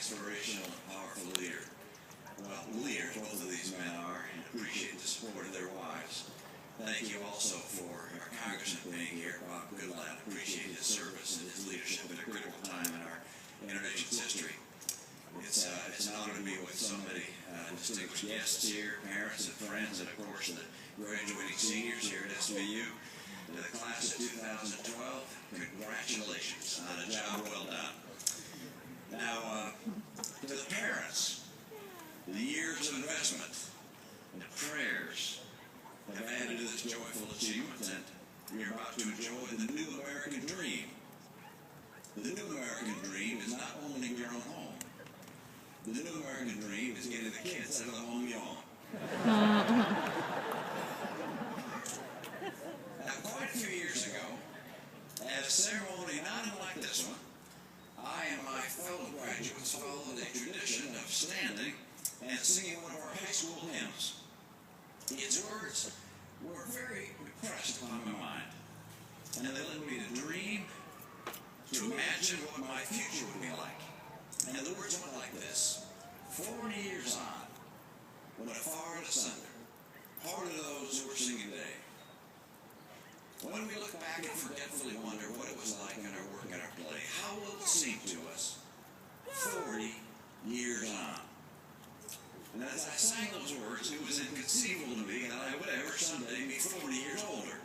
inspirational and powerful leader. Well, leaders, both of these men are, and appreciate the support of their wives. Thank you also for our Congressman being here, Bob Goodlatte. Appreciate his service and his leadership at a critical time in our nation's history. It's an honor to be with so many distinguished guests here, parents and friends, and of course the graduating seniors here at SVU. To the class of 2012, congratulations on a job well done. Now, to the parents, the years of investment and the prayers have added to this joyful achievement, and you're about to enjoy the new American dream. The new American dream is not owning your own home. The new American dream is getting the kids out of the home you own. Now, quite a few years ago, at a ceremony not unlike this one, I and my fellow graduates followed a tradition of standing and singing one of our high school hymns. Its words were very impressed upon my mind, and they led me to dream, to imagine what my future would be like. And the words went like this: 40 years on, when afar and asunder, part of those who are singing today. When we look back and forgetfully wonder what it was like in our work and our play, how will it seem to us 40 years on? And as I sang those words, it was inconceivable to me that I would ever someday be 40 years older.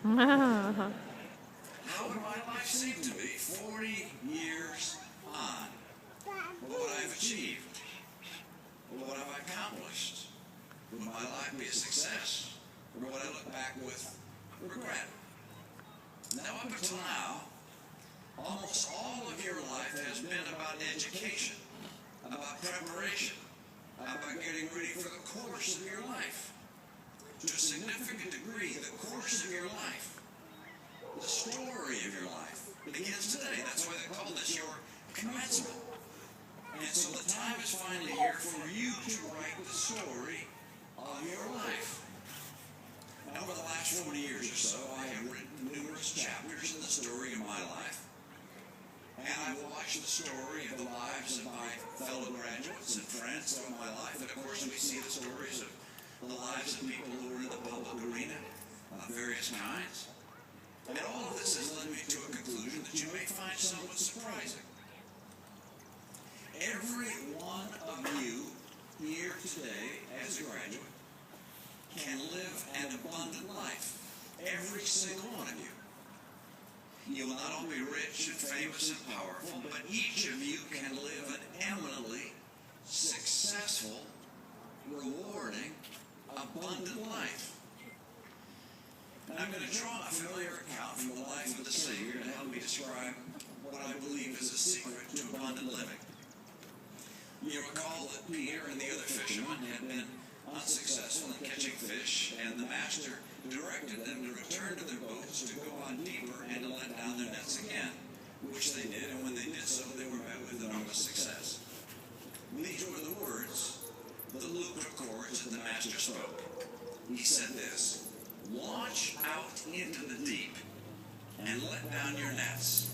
How would my life seem to me 40 years on? What would I have achieved? What have I accomplished? Would my life be a success? Or would I look back with regret? Now, up until now, almost all of your life has been about education, about preparation, about getting ready for the course of your life. To a significant degree, the course of your life, the story of your life, begins today. That's why they call this your commencement. And so the time is finally here for you to write the story of your life. And over the last 40 years or so, I have written numerous chapters in the story of my life. And I've watched the story of the lives of my fellow graduates and friends of my life. And of course, we see the stories of the lives of people who are in the public arena of various kinds. And all of this has led me to a conclusion that you may find somewhat surprising. Every one of you here today as a graduate can live an abundant life. Every single one of you. You'll not only be rich and famous and powerful, but each of you can live an eminently successful, rewarding, abundant life. And I'm going to draw a familiar account from the life of the Savior to help me describe what I believe is the secret to abundant living. You recall that Peter and the other fishermen had been unsuccessful in catching fish, and the master directed them to return to their boats to go on deeper and to let down their nets again, which they did, and when they did so, they were met with enormous success. These were the words that Luke records that the master spoke. He said this: "Launch out into the deep and let down your nets."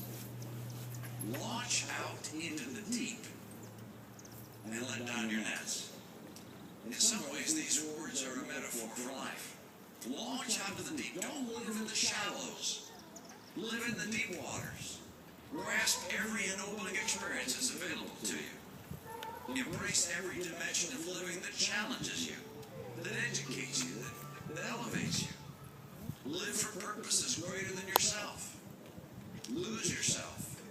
Launch out into the deep and let down your nets. In some ways, these words are a metaphor for life. Launch out to the deep. Don't live in the shallows. Live in the deep waters. Grasp every ennobling experience that's available to you. Embrace every dimension of living that challenges you, that educates you, that elevates you. Live for purposes greater than yourself. Lose yourself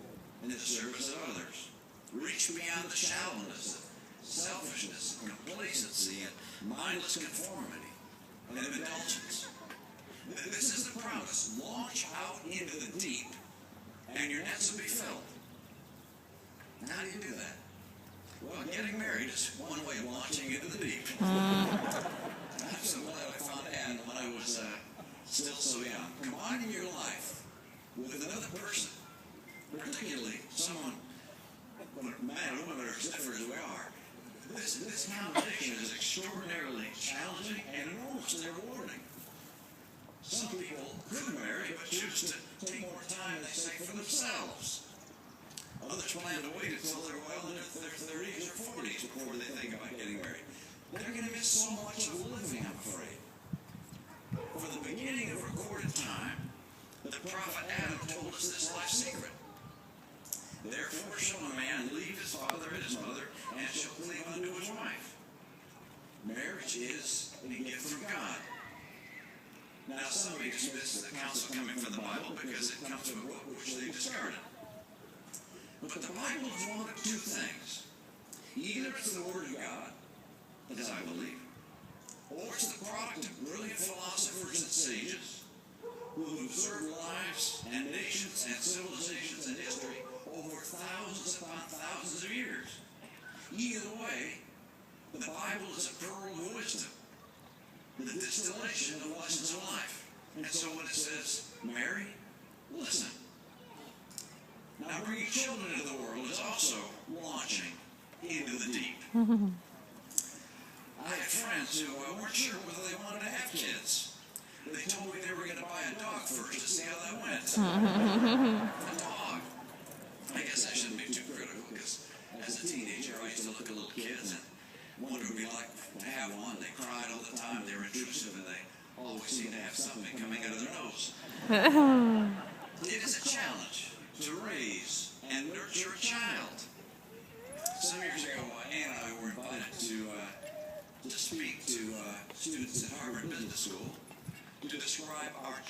in the service of others. Reach beyond the shallowness of selfishness, and complacency, and mindless conformity, and indulgence. This is the promise. Launch out into the deep, and your nets will be filled. And how do you do that? Well, getting married is one way of launching into the deep. I'm so glad I found Anne when I was still so young. Combining your life with another person, particularly someone, man or woman, are as different as we are. This combination is extraordinarily challenging and enormously rewarding. Some people could marry but choose to take more time, they say, for themselves. Others plan to wait until they're well into their 30s or is so much of living, I'm afraid. For the beginning of recorded time, the prophet Adam told us this life secret. Therefore shall a man leave his father and his mother, and shall cleave unto his wife. Marriage is a gift from God. Now, some may dismiss the counsel coming from the Bible because it comes from a book which they discarded. But the Bible is one of two things. Either it's the Word of God, as I believe, or it's the product of brilliant philosophers and sages who have observed lives and nations and civilizations and history over thousands upon thousands of years. Either way, the Bible is a pearl of wisdom, the distillation of lessons of life. And so when it says, Mary, listen. Now bringing children into the world is also launching into the deep. I had friends who weren't sure whether they wanted to have kids. They told me they were going to buy a dog first to see how that went. A dog. I guess I shouldn't be too critical, because as a teenager I used to look at little kids and wonder what it would be like to have one. They cried all the time, they were intrusive, and they always seemed to have something coming out of their nose. It is a challenge to raise and nurture a child. Some years ago, Ann and I were invited to speak to students at Harvard Business School to describe our